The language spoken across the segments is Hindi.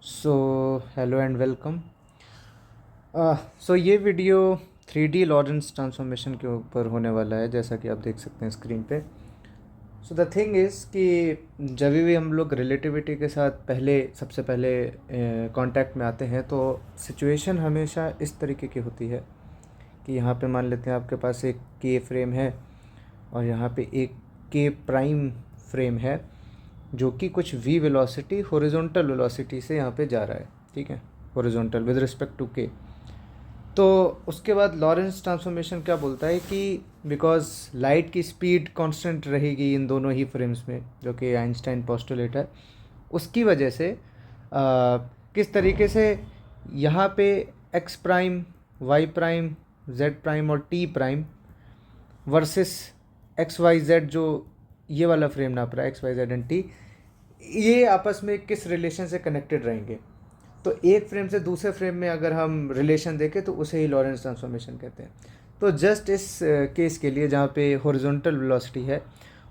So hello and welcome. ये वीडियो 3D लॉरेंस ट्रांसफॉर्मेशन के ऊपर होने वाला है, जैसा कि आप देख सकते हैं स्क्रीन पे। सो द थिंग इज़ कि जब भी हम लोग रिलेटिविटी के साथ सबसे पहले कांटेक्ट में आते हैं तो सिचुएशन हमेशा इस तरीके की होती है कि यहाँ पे मान लेते हैं आपके पास एक के फ्रेम है और यहाँ पे एक के प्राइम फ्रेम है जो कि कुछ v वेलोसिटी हॉरिजॉन्टल वेलोसिटी से यहाँ पे जा रहा है, ठीक है, horizontal with respect to k। तो उसके बाद लॉरेंस ट्रांसफॉर्मेशन क्या बोलता है कि बिकॉज लाइट की स्पीड कांस्टेंट रहेगी इन दोनों ही फ्रेम्स में, जो कि आइंस्टाइन पोस्टुलेट है, उसकी वजह से किस तरीके से यहाँ पे x prime, y prime, z prime और t prime versus x y z, जो ये वाला फ्रेम नाप रहा है x y z and t, ये आपस में किस रिलेशन से कनेक्टेड रहेंगे। तो एक फ्रेम से दूसरे फ्रेम में अगर हम रिलेशन देखें तो उसे ही लॉरेंस ट्रांसफॉर्मेशन कहते हैं। तो जस्ट इस केस के लिए जहाँ पे हॉरिजॉन्टल वेलोसिटी है,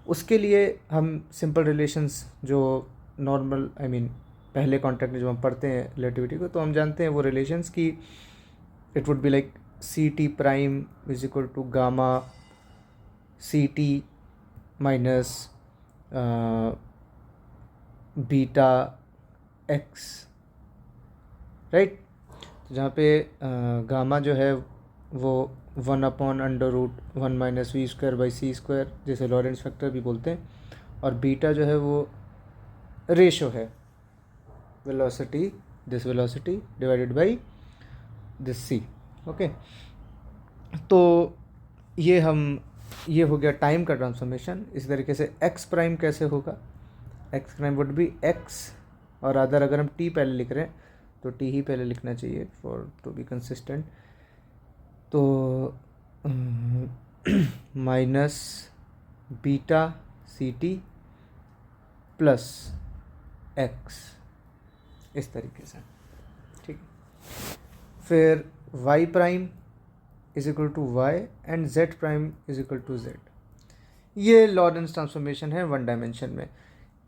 उसके लिए हम सिंपल रिलेशंस जो नॉर्मल पहले कॉन्टेक्ट में जो हम पढ़ते हैं रिलेटिविटी को, तो हम जानते हैं वो रिलेशंस की it would be like c t prime is equal to gamma c t minus beta x, right. तो जहाँ पे गामा जो है वो 1/√1 minus v square by c square, जैसे लॉरेंस फैक्टर भी बोलते हैं, और बीटा जो है वो रेशो है velocity, this velocity divided by this c, okay. तो ये हो गया टाइम का ट्रांसफॉर्मेशन। इस तरीके से एक्स प्राइम कैसे होगा, ex prime would be x, और अगर हम टी पहले लिख रहे हैं तो टी ही पहले लिखना चाहिए फॉर टू बी कंसिस्टेंट। तो माइनस बीटा सी टी प्लस एक्स, इस तरीके से, ठीक। फिर y prime is equal to y and z prime is equal to z. ये लॉरेंस ट्रांसफॉर्मेशन है वन डायमेंशन में।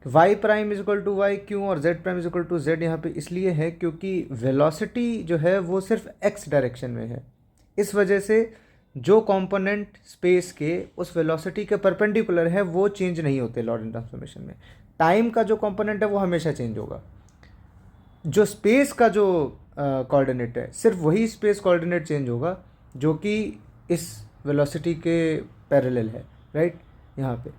Y prime is equal to y क्यों और z prime is equal to z यहाँ पे इसलिए है क्योंकि वेलोसिटी जो है वो सिर्फ एक्स डायरेक्शन में है। इस वजह से जो कंपोनेंट स्पेस के उस वेलोसिटी के परपेंडिकुलर है वो चेंज नहीं होते लॉरेंस ट्रांसफॉर्मेशन में। टाइम का जो कंपोनेंट है वो हमेशा चेंज होगा। जो स्पेस का जो कोऑर्डिनेट है, सिर्फ वही स्पेस कोऑर्डिनेट चेंज होगा जो कि इस वेलोसिटी के पैरेलल है, राइट, यहाँ पे।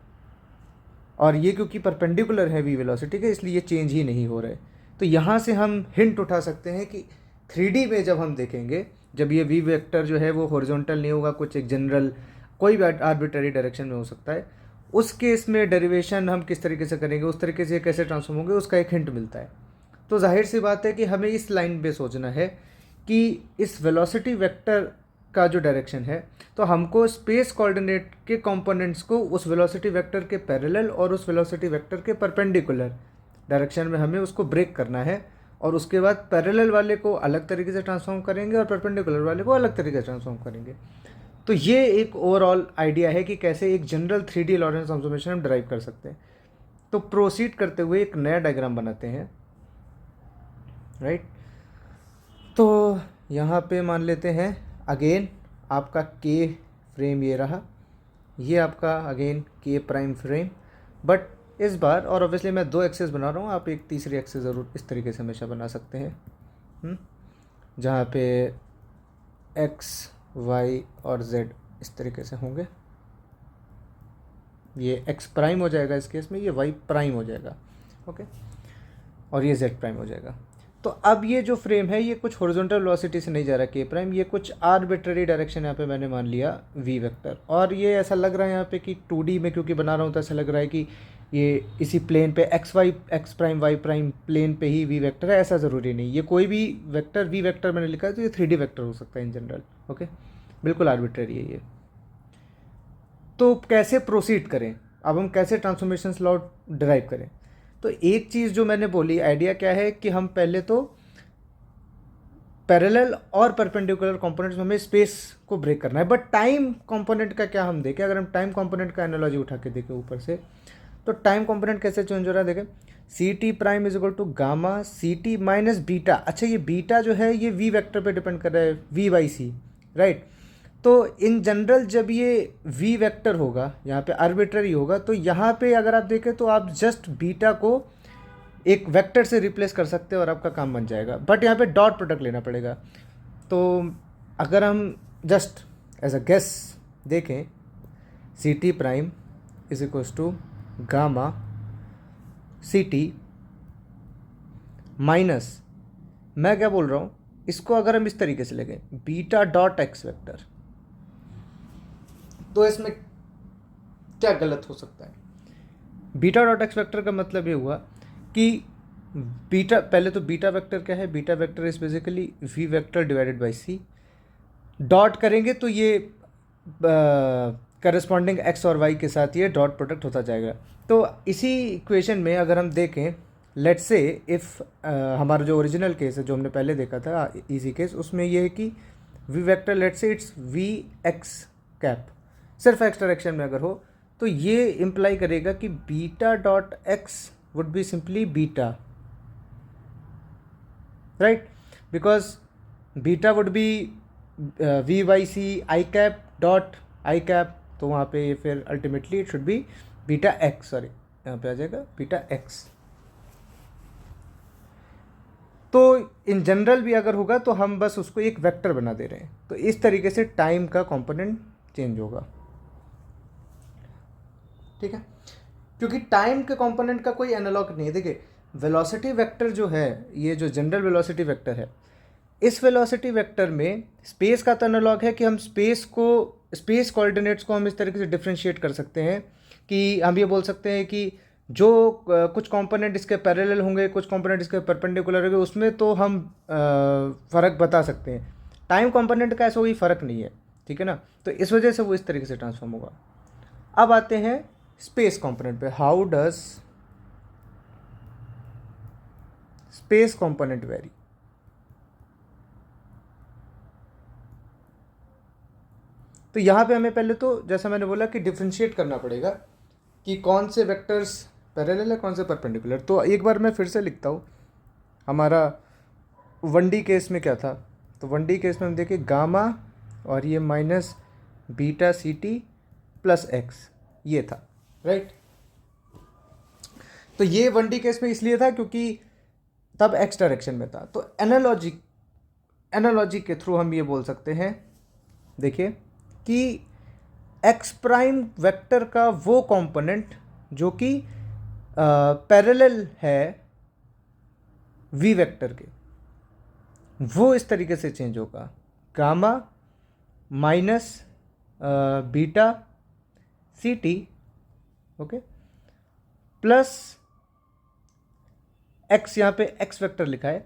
और ये क्योंकि परपेंडिकुलर है वी वेलोसिटी के, इसलिए ये चेंज ही नहीं हो रहा है। तो यहाँ से हम हिंट उठा सकते हैं कि 3D में जब हम देखेंगे, जब ये वी वेक्टर जो है वो हॉरिजॉन्टल नहीं होगा, कुछ एक जनरल कोई भी आर्बिट्ररी डायरेक्शन में हो सकता है, उस केस में डेरिवेशन हम किस तरीके से करेंगे, उस तरीके से कैसे ट्रांसफॉर्म होंगे, उसका एक हिंट मिलता है। तो जाहिर सी बात है कि हमें इस लाइन पे सोचना है कि इस वेलोसिटी वेक्टर का जो डायरेक्शन है, तो हमको स्पेस कोऑर्डिनेट के कंपोनेंट्स को उस वेलोसिटी वेक्टर के पैरेलल और उस वेलोसिटी वेक्टर के परपेंडिकुलर डायरेक्शन में हमें उसको ब्रेक करना है, और उसके बाद पैरेलल वाले को अलग तरीके से ट्रांसफॉर्म करेंगे और परपेंडिकुलर वाले को अलग तरीके से ट्रांसफॉर्म करेंगे। तो ये एक ओवरऑल आइडिया है कि कैसे एक जनरल 3D लॉरेंस ट्रांसफॉर्मेशन हम ड्राइव कर सकते हैं। तो प्रोसीड करते हुए एक नया डायग्राम बनाते हैं, राइट। तो यहाँ पे मान लेते हैं अगेन आपका के फ्रेम ये रहा, ये आपका अगेन के प्राइम फ्रेम, बट इस बार, और ऑब्वियसली मैं 2 एक्सेस बना रहा हूँ, आप एक तीसरी एक्सेस ज़रूर इस तरीके से हमेशा बना सकते हैं, जहाँ पे एक्स वाई और जेड इस तरीके से होंगे। ये एक्स प्राइम हो जाएगा इस केस में, ये वाई प्राइम हो जाएगा, ओके, और ये जेड प्राइम हो जाएगा। तो अब ये जो फ्रेम है ये कुछ हॉरिजॉन्टल वेलोसिटी से नहीं जा रहा के प्राइम, ये कुछ आर्बिट्ररी डायरेक्शन यहाँ पे मैंने मान लिया वी वेक्टर, और ये ऐसा लग रहा है यहाँ पे कि 2D में क्योंकि बना रहा हूँ तो ऐसा लग रहा है कि ये इसी प्लेन पे x prime y prime plane पे ही वी वेक्टर है। ऐसा ज़रूरी नहीं, ये कोई भी वेक्टर वी वेक्टर मैंने लिखा है तो ये 3D वेक्टर हो सकता है इन जनरल, ओके, बिल्कुल आर्बिट्ररी है ये। तो कैसे प्रोसीड करें, अब हम कैसे ट्रांसफॉर्मेशन लॉ डिराइव करें। तो एक चीज़ जो मैंने बोली, आइडिया क्या है कि हम पहले तो पैरेलल और परपेंडिकुलर कंपोनेंट्स में हमें स्पेस को ब्रेक करना है, बट टाइम कंपोनेंट का क्या हम देखें, अगर हम टाइम कंपोनेंट का एनालॉजी उठा के देखें ऊपर से, तो टाइम कंपोनेंट कैसे चेंज हो रहा है, देखें c t prime is equal to gamma c t minus beta. अच्छा ये बीटा जो है ये वी वेक्टर पे डिपेंड कर रहा है, वी बाई सी, राइट। तो इन जनरल जब ये वी वेक्टर होगा, यहाँ पे आर्बिट्ररी होगा, तो यहाँ पे अगर आप देखें तो आप जस्ट बीटा को एक वेक्टर से रिप्लेस कर सकते हैं और आपका काम बन जाएगा, बट यहाँ पे डॉट प्रोडक्ट लेना पड़ेगा। तो अगर हम जस्ट एज अ गेस देखें c t prime is equals to gamma c t minus, मैं क्या बोल रहा हूँ, इसको अगर हम इस तरीके से लेंगे बीटा डॉट एक्स वेक्टर, तो इसमें क्या गलत हो सकता है। बीटा डॉट एक्स वेक्टर का मतलब ये हुआ कि बीटा, पहले तो बीटा वेक्टर क्या है, beta vector is basically v vector divided by c, dot करेंगे तो ये करस्पॉन्डिंग एक्स और वाई के साथ ये डॉट प्रोडक्ट होता जाएगा। तो इसी इक्वेशन में अगर हम देखें, लेट्स से इफ़ हमारा जो ओरिजिनल केस है जो हमने पहले देखा था इजी केस, उसमें ये है कि v vector let's say it's v x cap, सिर्फ एक्स डायरेक्शन में अगर हो तो ये इम्प्लाई करेगा कि beta dot x would be simply beta, right, because beta would be v by c i cap dot i cap, तो वहाँ पे फिर ultimately it should be beta x, sorry यहाँ पे आ जाएगा बीटा एक्स। तो इन जनरल भी अगर होगा तो हम बस उसको एक वेक्टर बना दे रहे हैं, तो इस तरीके से टाइम का कंपोनेंट चेंज होगा, ठीक है, क्योंकि टाइम के कंपोनेंट का कोई एनालॉग नहीं है। देखिए वेलोसिटी वेक्टर जो है, ये जो जनरल वेलोसिटी वेक्टर है, इस वेलोसिटी वेक्टर में स्पेस का तो एनालॉग है कि हम स्पेस कोऑर्डिनेट्स को हम इस तरीके से डिफ्रेंशिएट कर सकते हैं कि हम ये बोल सकते हैं कि जो कुछ कंपोनेंट इसके पैरेलल होंगे, कुछ कंपोनेंट इसके परपेंडिकुलर होंगे, उसमें तो हम फ़र्क बता सकते हैं। टाइम कंपोनेंट का ऐसा कोई फ़र्क नहीं है, ठीक है ना, तो इस वजह से वो इस तरीके से ट्रांसफॉर्म होगा। अब आते हैं स्पेस कंपोनेंट पे, how does space component very. तो यहाँ पे हमें पहले तो जैसा मैंने बोला कि डिफ्रेंशिएट करना पड़ेगा कि कौन से वेक्टर्स पैरेलल है, कौन से परपेंडिकुलर। तो एक बार मैं फिर से लिखता हूँ, हमारा 1D केस में क्या था, तो 1D केस में हम देखें गामा और ये माइनस बीटा सी टी प्लस एक्स, ये था, राइट। तो ये 1D केस में इसलिए था क्योंकि तब एक्स डायरेक्शन में था। तो एनालॉजी के थ्रू हम ये बोल सकते हैं, देखिए कि एक्स प्राइम वेक्टर का वो कंपोनेंट जो कि पैरेलल है वी वेक्टर के, वो इस तरीके से चेंज होगा, गामा माइनस बीटा सी टी, ओके, प्लस एक्स, यहाँ पे एक्स वेक्टर लिखा है,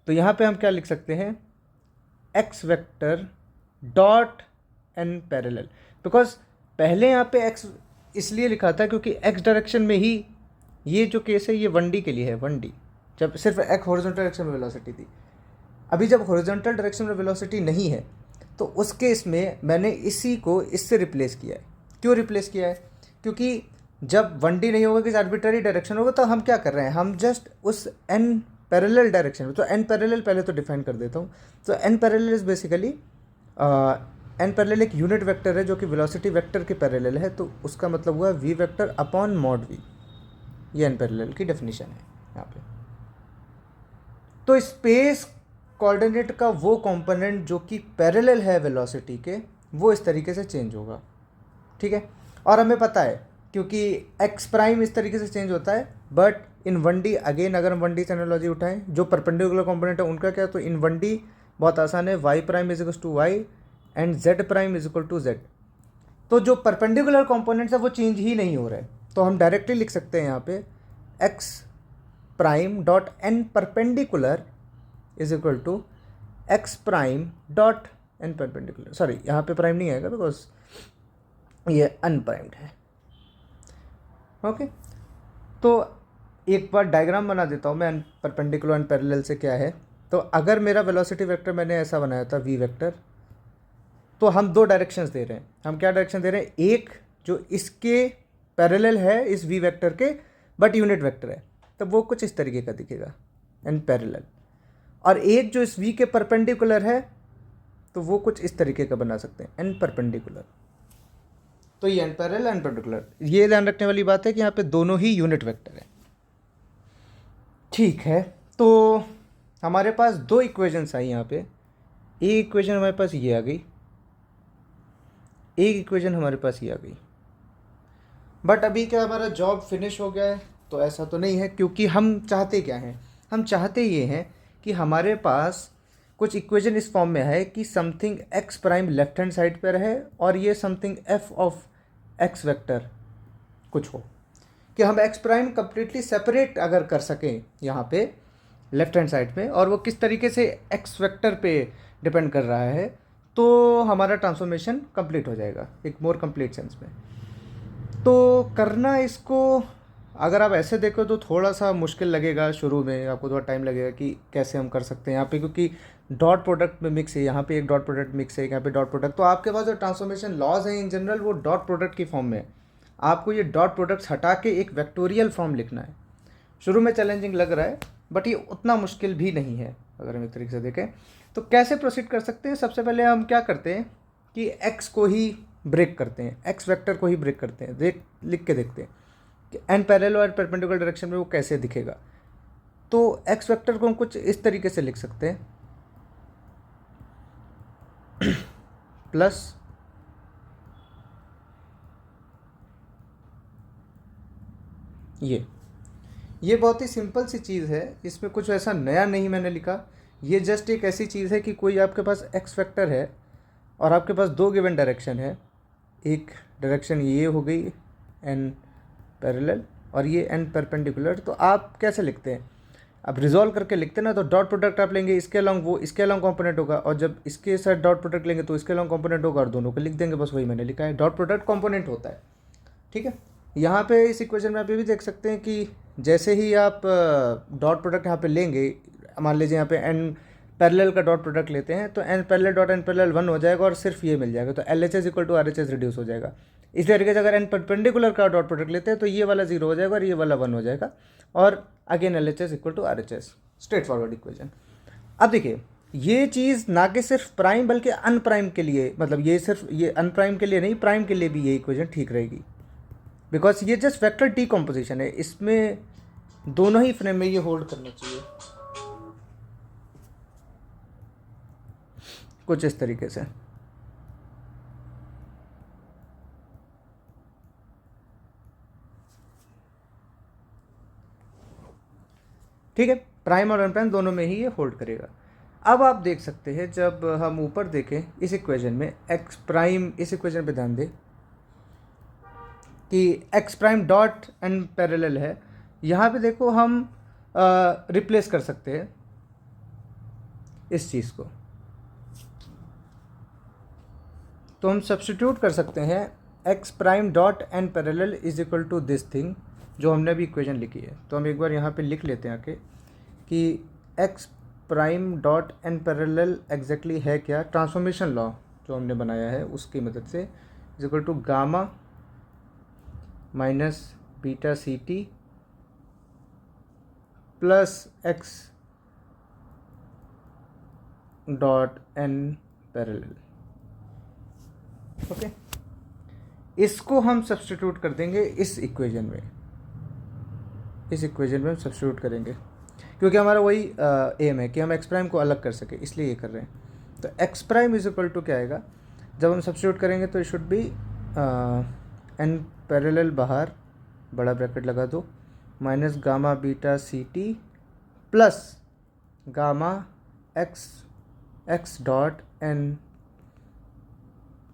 तो यहाँ पे हम क्या लिख सकते हैं, x vector dot n parallel, because पहले यहाँ पे एक्स इसलिए लिखा था क्योंकि एक्स डायरेक्शन में ही ये जो केस है ये 1D के लिए है, 1D जब सिर्फ एक हॉरिजॉन्टल डायरेक्शन में वेलोसिटी थी। अभी जब हॉरिजॉन्टल डायरेक्शन में वेलोसिटी नहीं है तो उस केस में मैंने इसी को इससे रिप्लेस किया है। क्यों रिप्लेस किया है, क्योंकि जब 1D नहीं होगा कि आर्बिट्ररी डायरेक्शन होगा, तो हम क्या कर रहे हैं, हम जस्ट उस एन पैरेलल डायरेक्शन में, तो एन पैरेलल पहले तो डिफाइन कर देता हूँ। तो n parallel is basically, n parallel एक यूनिट वेक्टर है जो कि वेलोसिटी वेक्टर के पैरेलल है, तो उसका मतलब हुआ v vector upon mod v, ये एन पैरेलल की डेफिनेशन है यहाँ पे। तो स्पेस कोऑर्डिनेट का वो कंपोनेंट जो कि पैरेलल है वेलोसिटी के, वो इस तरीके से चेंज होगा, ठीक है। और हमें पता है क्योंकि एक्स प्राइम इस तरीके से चेंज होता है, बट इन 1D अगेन अगर हम 1D से एनालॉजी उठाएं, जो परपेंडिकुलर कंपोनेंट है उनका क्या, तो इन 1D बहुत आसान है, y prime is equal to y and z prime is equal to z. तो जो परपेंडिकुलर कंपोनेंट्स है वो चेंज ही नहीं हो रहे, तो हम डायरेक्टली लिख सकते हैं यहाँ पे x prime dot n perpendicular is equal to x prime dot n perpendicular, sorry यहाँ पे प्राइम नहीं आएगा बिकॉज ये अनप्राइम्ड है, ओके। तो एक बार डायग्राम बना देता हूँ मैं परपेंडिकुलर एंड पैरेलल से क्या है। तो अगर मेरा वेलोसिटी वेक्टर मैंने ऐसा बनाया था वी वेक्टर, तो हम दो डायरेक्शंस दे रहे हैं। हम क्या डायरेक्शन दे रहे हैं, एक जो इसके पैरेलल है इस वी वेक्टर के बट यूनिट वेक्टर है, तब वो कुछ इस तरीके का दिखेगा एन पैरेलल। और एक जो इस वी के परपेंडिकुलर है तो वो कुछ इस तरीके का बना सकते हैं एन परपेंडिकुलर। तो ये एन पैरेलल एन परपेंडिकुलर, ये ध्यान रखने वाली बात है कि यहाँ पे दोनों ही यूनिट वेक्टर है। ठीक है, तो हमारे पास दो इक्वेशंस आई यहाँ पे। एक इक्वेशन हमारे पास ये आ गई, एक इक्वेशन हमारे पास ये आ गई। बट अभी क्या हमारा जॉब फिनिश हो गया है? तो ऐसा तो नहीं है, क्योंकि हम चाहते क्या हैं, हम चाहते ये हैं कि हमारे पास कुछ इक्वेशन इस फॉर्म में है कि something ex prime left hand side पर है और ये something F of x vector कुछ हो, कि हम एक्स प्राइम कम्प्लीटली सेपरेट अगर कर सकें यहाँ पे लेफ्ट हैंड साइड पे, और वो किस तरीके से एक्स वेक्टर पे डिपेंड कर रहा है, तो हमारा ट्रांसफॉर्मेशन कंप्लीट हो जाएगा एक मोर कंप्लीट सेंस में। तो करना इसको अगर आप ऐसे देखो तो थोड़ा सा मुश्किल लगेगा, शुरू में आपको थोड़ा टाइम लगेगा कि कैसे हम कर सकते हैं यहाँ पे, क्योंकि डॉट प्रोडक्ट में मिक्स है, यहाँ पे एक डॉट प्रोडक्ट मिक्स है, यहाँ पे डॉट प्रोडक्ट। तो आपके पास जो ट्रांसफॉर्मेशन लॉज हैं इन जनरल वो डॉट प्रोडक्ट की फॉर्म में है। आपको ये डॉट प्रोडक्ट्स हटा के एक वेक्टोरियल फॉर्म लिखना है। शुरू में चैलेंजिंग लग रहा है बट ये उतना मुश्किल भी नहीं है अगर हम एक तरीके से देखें। तो कैसे प्रोसीड कर सकते हैं? सबसे पहले हम क्या करते हैं कि एक्स को ही ब्रेक करते हैं, एक्स वेक्टर को ही ब्रेक करते हैं, लिख के देखते हैं कि एन पैरेलल और परपेंडिकुलर डायरेक्शन में वो कैसे दिखेगा। तो एक्स वेक्टर को हम कुछ इस तरीके से लिख सकते हैं, प्लस ये बहुत ही सिंपल सी चीज़ है, इसमें कुछ ऐसा नया नहीं मैंने लिखा। ये जस्ट एक ऐसी चीज़ है कि कोई आपके पास एक्स वेक्टर है और आपके पास दो गिवन डायरेक्शन है, एक डायरेक्शन ये हो गई एन पैरेलल और ये एन परपेंडिकुलर। तो आप कैसे लिखते हैं? अब रिजॉल्व करके लिखते हैं ना, तो डॉट प्रोडक्ट आप लेंगे, इसके अलॉन्ग वो इसके अलॉन्ग कंपोनेंट होगा, और जब इसके साथ डॉट प्रोडक्ट लेंगे तो इसके अलॉन्ग कंपोनेंट होगा, और दोनों को लिख देंगे। बस वही मैंने लिखा है, डॉट प्रोडक्ट कंपोनेंट होता है। ठीक है, यहाँ पे इस इक्वेशन में आप ये भी देख सकते हैं कि जैसे ही आप डॉट प्रोडक्ट यहाँ पे लेंगे, मान लीजिए यहाँ पे एन पैरेलल का डॉट प्रोडक्ट लेते हैं तो n parallel dot n parallel 1 हो जाएगा और सिर्फ ये मिल जाएगा, तो L H S equal to R H S reduce हो जाएगा। इस तरीके से अगर एन परपेंडिकुलर का डॉट प्रोडक्ट लेते हैं तो ये वाला 0 हो जाएगा और ये वाला 1 हो जाएगा, और again L H S equal to R H S, straightforward equation. अब देखिए, ये चीज़ ना कि सिर्फ प्राइम बल्कि अनप्राइम के लिए, मतलब ये सिर्फ ये अनप्राइम के लिए नहीं, प्राइम के लिए भी ये इक्वेशन ठीक रहेगी, बिकॉज ये जस्ट वेक्टर डीकम्पोजिशन है, इसमें दोनों ही फ्रेम में ये होल्ड करना चाहिए कुछ इस तरीके से। ठीक है, प्राइम और अनप्राइम दोनों में ही ये होल्ड करेगा। अब आप देख सकते हैं, जब हम ऊपर देखें इस इक्वेशन में एक्स प्राइम, इस इक्वेशन पे ध्यान दें कि x prime dot n parallel है, यहाँ पे देखो हम रिप्लेस कर सकते हैं इस चीज़ को। तो हम सब्स्टिट्यूट कर सकते हैं x prime dot n parallel is equal to this thing जो हमने अभी इक्वेशन लिखी है। तो हम एक बार यहाँ पे लिख लेते हैं आके कि x prime dot n parallel exactly है क्या, ट्रांसफॉर्मेशन लॉ जो हमने बनाया है उसकी मदद से, is equal to gamma minus beta C t plus x dot n parallel. Okay, इसको हम सब्स्टिट्यूट कर देंगे इस इक्वेशन में, इस इक्वेशन में हम सब्स्टिट्यूट करेंगे क्योंकि हमारा वही एम है कि हम एक्स प्राइम को अलग कर सके, इसलिए ये कर रहे हैं। तो x prime is equal to क्या आएगा जब हम सब्स्टिट्यूट करेंगे, तो it should be n parallel बाहर बड़ा ब्रैकेट लगा दो माइनस गामा बीटा सी t plus gamma x dot n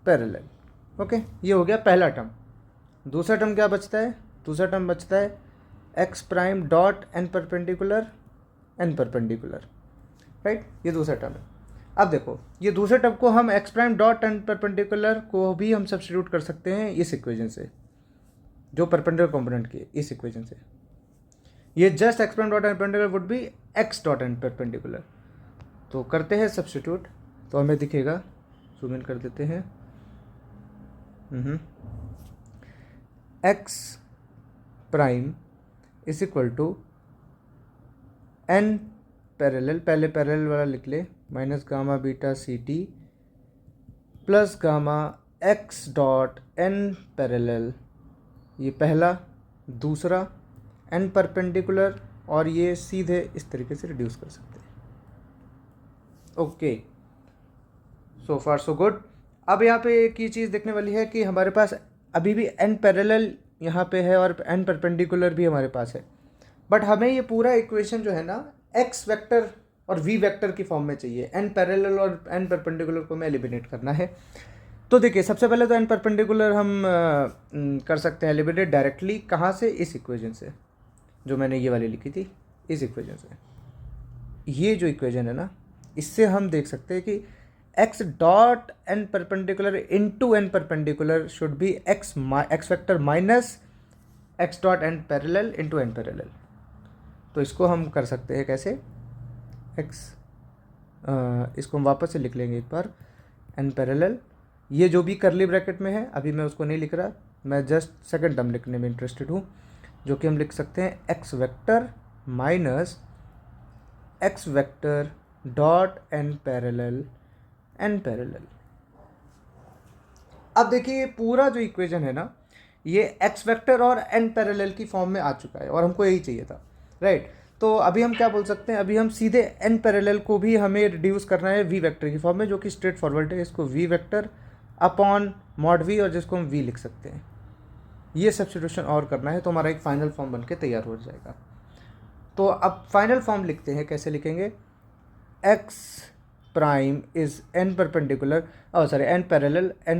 parallel. Okay, ये हो गया पहला टर्म। दूसरा टर्म क्या बचता है? दूसरा टर्म बचता है x prime dot n perpendicular, right, ये दूसरा टर्म है। अब देखो, ये दूसरे टर्म को हम x prime dot n perpendicular को भी हम सब्स्टिट्यूट कर सकते हैं इस इक्वेशन से, जो परपेंडिकुलर कंपोनेंट की है, इस इक्वेशन से। ये just x prime dot n perpendicular would be x dot n perpendicular. तो करते हैं सब्स्टिट्यूट, तो हमें दिखेगा, जूम इन कर देते हैं, x prime is equal to n parallel, पहले पैरेलल वाला लिख ले, माइनस गामा बीटा सी t plus gamma x dot n parallel, ये पहला, दूसरा एन परपेंडिकुलर, और ये सीधे इस तरीके से रिड्यूस कर सकते हैं। ओके, सो फार सो गुड। अब यहाँ पे एक ही चीज़ देखने वाली है कि हमारे पास अभी भी एन पैरेलल यहाँ पे है और एन परपेंडिकुलर भी हमारे पास है, बट हमें ये पूरा इक्वेशन जो है ना एक्स वेक्टर और वी वेक्टर की फॉर्म में चाहिए। एन पैरेलल और एन परपेंडिकुलर को हमें एलिमिनेट करना है। तो देखिए, सबसे पहले तो एन परपेंडिकुलर हम कर सकते हैं एलिमिनेट डायरेक्टली, कहाँ से, इस इक्वेशन से जो मैंने ये वाली लिखी थी, इस इक्वेशन से। ये जो इक्वेशन है ना, इससे हम देख सकते हैं कि x dot n perpendicular into n perpendicular should be x vector minus x dot n parallel into n parallel. तो इसको हम कर सकते हैं कैसे, इसको हम वापस से लिख लेंगे एक बार, एन पैरेलल, ये जो भी करली ब्रैकेट में है अभी मैं उसको नहीं लिख रहा, मैं जस्ट सेकंड टर्म लिखने में इंटरेस्टेड हूँ, जो कि हम लिख सकते हैं x vector minus x vector dot n parallel n parallel. अब देखिए, ये पूरा जो इक्वेशन है ना, ये एक्स वेक्टर और एन पैरेलल की फॉर्म में आ चुका है और हमको यही चाहिए था, राइट। तो अभी हम क्या बोल सकते हैं, अभी हम सीधे एन पैरेलल को भी हमें रिड्यूस करना है वी वेक्टर की फॉर्म में, जो कि स्ट्रेट फॉरवर्ड है। इसको v vector upon mod v, और जिसको हम वी लिख सकते हैं, ये सब्स्टिट्यूशन और करना है, तो हमारा एक फाइनल फॉर्म बन के तैयार हो जाएगा। तो अब फाइनल फॉर्म लिखते हैं, कैसे लिखेंगे, x prime is n perpendicular, n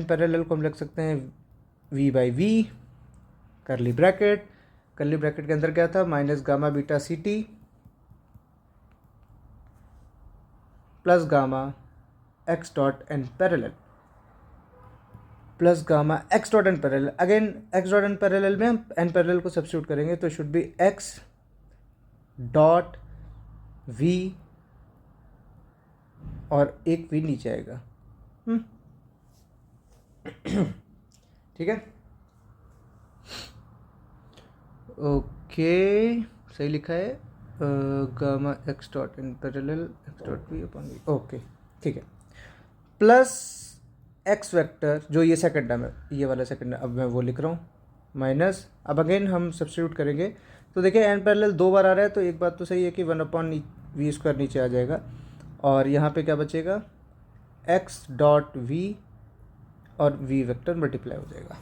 parallel को हम लिख सकते हैं v by v, curly bracket के अंदर क्या था, माइनस गामा बीटा सी t plus gamma x dot n parallel plus gamma x dot n parallel. Again x dot n parallel में हम एन पैरेलल को सब्स्टिट्यूट करेंगे, तो should be x dot we, और एक वी नीचे आएगा, ठीक है, ओके, सही लिखा है, gamma x dot n parallel x dot v upon v, okay, ठीक है, प्लस एक्स वेक्टर, जो ये सेकंड टर्म है, ये वाला सेकंड, अब मैं वो लिख रहा हूँ, माइनस, अब अगेन हम सब्स्टिट्यूट करेंगे, तो देखिए एन पैरेलल 2 बार आ रहा है, तो एक बात तो सही है कि 1 अपॉन वी स्क्वायर नीचे आ जाएगा, और यहाँ पे क्या बचेगा, एक्स डॉट वी और वी वेक्टर मल्टीप्लाई हो जाएगा,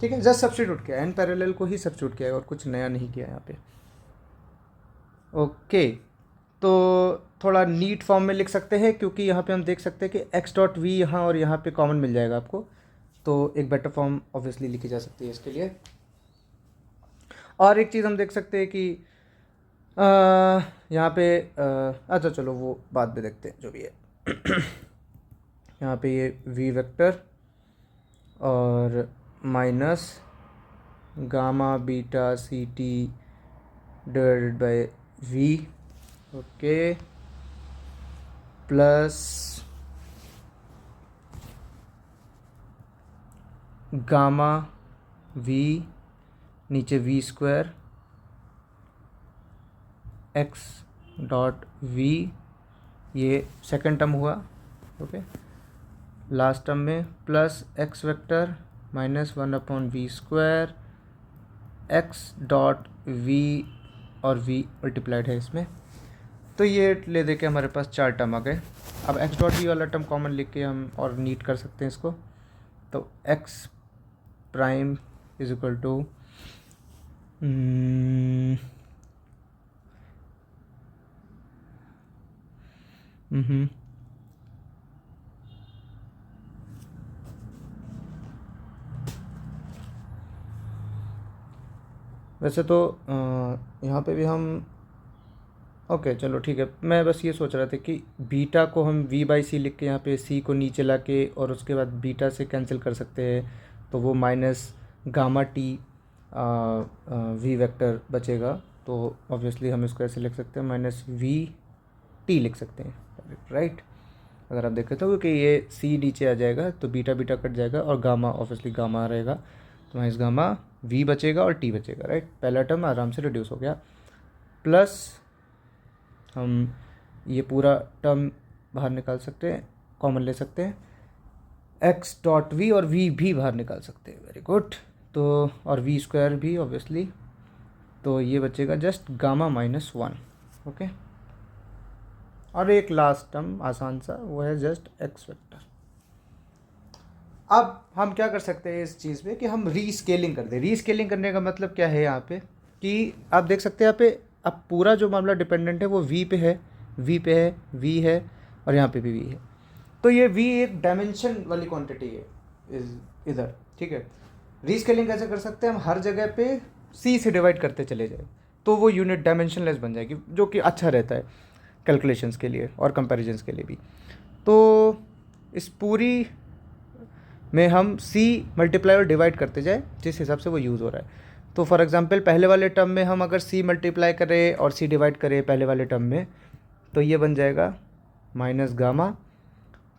ठीक है। जस्ट सब्स्टिट्यूट किया, एन पैरेलल को ही सब्स्टिट्यूट किया है और कुछ नया नहीं किया यहाँ पे, ओके। तो थोड़ा नीट फॉर्म में लिख सकते हैं, क्योंकि यहाँ पे हम देख सकते हैं कि एक्स डॉट वी यहाँ और यहाँ पे कॉमन मिल जाएगा आपको, तो एक बेटर फॉर्म ऑब्वियसली लिखी जा सकती है इसके लिए। और एक चीज़ हम देख सकते हैं कि यहाँ पे अच्छा चलो वो बाद में देखते हैं, जो भी है। यहाँ पे ये वी वेक्टर और minus gamma beta C T divided by V, okay, plus gamma V, नीचे V square X dot V, ये सेकंड टर्म हुआ, ओके, लास्ट टर्म में plus X vector minus 1 upon V square X dot we, और वी मल्टीप्लाइड है इसमें, तो ये ले दे के हमारे पास 4 टर्म आ गए। अब एक्स डॉट वी वाला टर्म कॉमन लिख के हम और नीट कर सकते हैं इसको, तो x prime is equal to वैसे तो यहाँ पे भी हम, ओके चलो ठीक है, मैं बस ये सोच रहा था कि बीटा को हम वी बाई सी लिख के यहाँ पे सी को नीचे ला के और उसके बाद बीटा से कैंसिल कर सकते हैं, तो वो minus gamma T V vector बचेगा, तो ऑब्वियसली हम इसको ऐसे लिख सकते हैं, माइनस वी टी लिख सकते हैं, राइट। अगर आप देखें तो क्योंकि ये सी नीचे आ जाएगा तो बीटा बीटा कट जाएगा और गामा ऑब्वियसली गामा रहेगा, तो माइनस गामा वी बचेगा और टी बचेगा, राइट। पहला टर्म आराम से रिड्यूस हो गया, प्लस हम ये पूरा टर्म बाहर निकाल सकते हैं, कॉमन ले सकते हैं, एक्स डॉट वी और वी भी बाहर निकाल सकते हैं, वेरी गुड। तो और वी स्क्वायर भी ऑब्वियसली, तो ये बचेगा just gamma minus one, okay. और एक लास्ट टर्म आसान सा, वो है जस्ट एक्स वेक्टर। अब हम क्या कर सकते हैं इस चीज़ में कि हम रीस्केलिंग कर दें। रीस्केलिंग करने का मतलब क्या है यहाँ पे कि आप देख सकते हैं यहाँ पे अब पूरा जो मामला डिपेंडेंट है वो वी पे है, वी पे है, वी है और यहाँ पे भी वी है। तो ये वी एक डायमेंशन वाली क्वांटिटी है इधर, ठीक है। रीस्केलिंग कैसे कर सकते हैं हम, हर जगह पे सी से डिवाइड करते चले जाए तो वो यूनिट डायमेंशनलेस बन जाएगी, जो कि अच्छा रहता है कैलकुलेशंस के लिए और कंपैरिजंस के लिए भी। तो इस पूरी में हम सी मल्टीप्लाई और डिवाइड करते जाए जिस हिसाब से वो यूज़ हो रहा है। तो फॉर एग्जांपल पहले वाले टर्म में हम अगर सी मल्टीप्लाई करें और सी डिवाइड करें पहले वाले टर्म में, तो ये बन जाएगा माइनस गामा।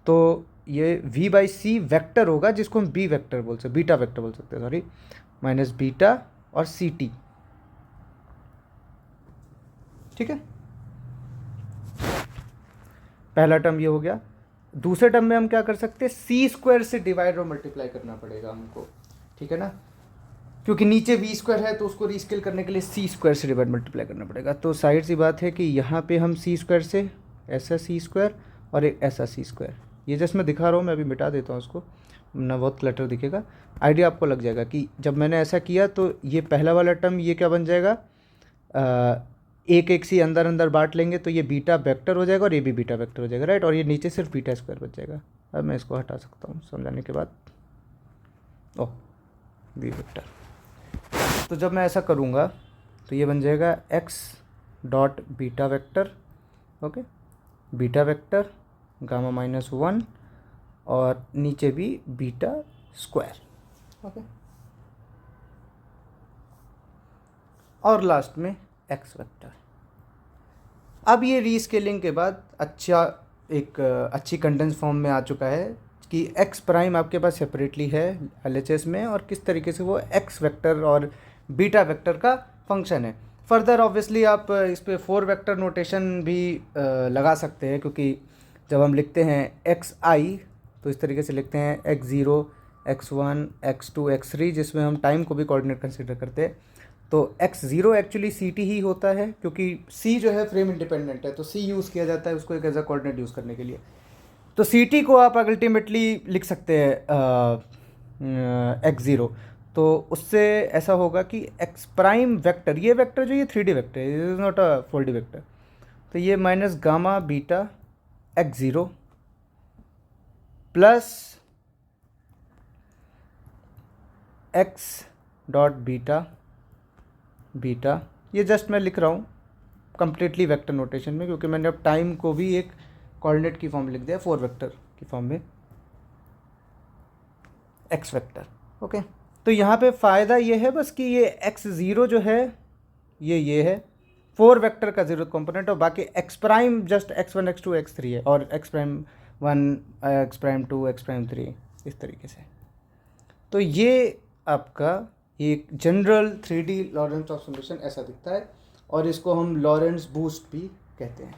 तो ये v बाई सी वैक्टर होगा जिसको हम बी वेक्टर बोल सकते, बीटा वेक्टर बोल सकते हैं, सॉरी, माइनस बीटा और सी टी, ठीक है। पहला टर्म ये हो गया। दूसरे टर्म में हम क्या कर सकते हैं, सी स्क्वायर से डिवाइड और मल्टीप्लाई करना पड़ेगा हमको, ठीक है ना, क्योंकि नीचे वी स्क्वायर है तो उसको रीस्केल करने के लिए सी स्क्वायर से डिवाइड मल्टीप्लाई करना पड़ेगा। तो साइड सी बात है कि यहाँ पे हम सी स्क्वायर से ऐसा सी स्क्वायर और एक ऐसा सी स्क्वायर, ये जस्ट मैं दिखा रहा हूँ, मैं अभी मिटा देता हूँ उसको, ना बहुत क्लटर दिखेगा, आइडिया आपको लग जाएगा कि जब मैंने ऐसा किया तो ये पहला वाला टर्म ये क्या बन जाएगा, एक एक सी अंदर अंदर बांट लेंगे तो ये बीटा वेक्टर हो जाएगा और ये भी बीटा वेक्टर हो जाएगा, राइट। और ये नीचे सिर्फ बीटा स्क्वायर बच जाएगा। अब मैं इसको हटा सकता हूँ समझाने के बाद, ओह बी वेक्टर। तो जब मैं ऐसा करूँगा तो ये बन जाएगा x dot beta vector, okay, beta vector gamma minus one और नीचे भी बीटा स्क्वायर, ओके, और लास्ट में एक्स वेक्टर। अब ये रीस्केलिंग के बाद अच्छी कंडेंस फॉर्म में आ चुका है कि एक्स प्राइम आपके पास सेपरेटली है एलएचएस में और किस तरीके से वो एक्स वेक्टर और बीटा वेक्टर का फंक्शन है। फर्दर ऑब्वियसली आप इस पर 4 वेक्टर नोटेशन भी लगा सकते हैं, क्योंकि जब हम लिखते हैं एक्स आई तो इस तरीके से लिखते हैं x0, x1, x2, x3, जिसमें हम टाइम को भी कोऑर्डिनेट कंसिडर करते हैं। तो x0 एक्चुअली ct ही होता है, क्योंकि c जो है फ्रेम इंडिपेंडेंट है तो c यूज़ किया जाता है उसको एक एज अ कोऑर्डिनेट यूज़ करने के लिए। तो ct को आप अल्टीमेटली लिख सकते हैं x0, तो उससे ऐसा होगा कि x प्राइम वेक्टर, ये वेक्टर जो ये 3D वेक्टर है, is not a 4D vector, तो ये minus gamma beta x0 plus x dot beta beta, ये जस्ट मैं लिख रहा हूँ कंप्लीटली वेक्टर नोटेशन में, क्योंकि मैंने अब टाइम को भी एक कोऑर्डिनेट की फॉर्म में लिख दिया, 4 वेक्टर की फॉर्म में x वेक्टर, ओके। तो यहाँ पे फ़ायदा ये है बस कि ये x0 जो है ये है 4 वेक्टर का जीरो कंपोनेंट, और बाकी x prime just x1, x2, x3 है, और x prime 1, x prime 2, x prime 3, इस तरीके से। तो ये आपका एक जनरल 3D लॉरेंस ट्रांसफॉर्मेशन ऐसा दिखता है, और इसको हम लॉरेंस बूस्ट भी कहते हैं।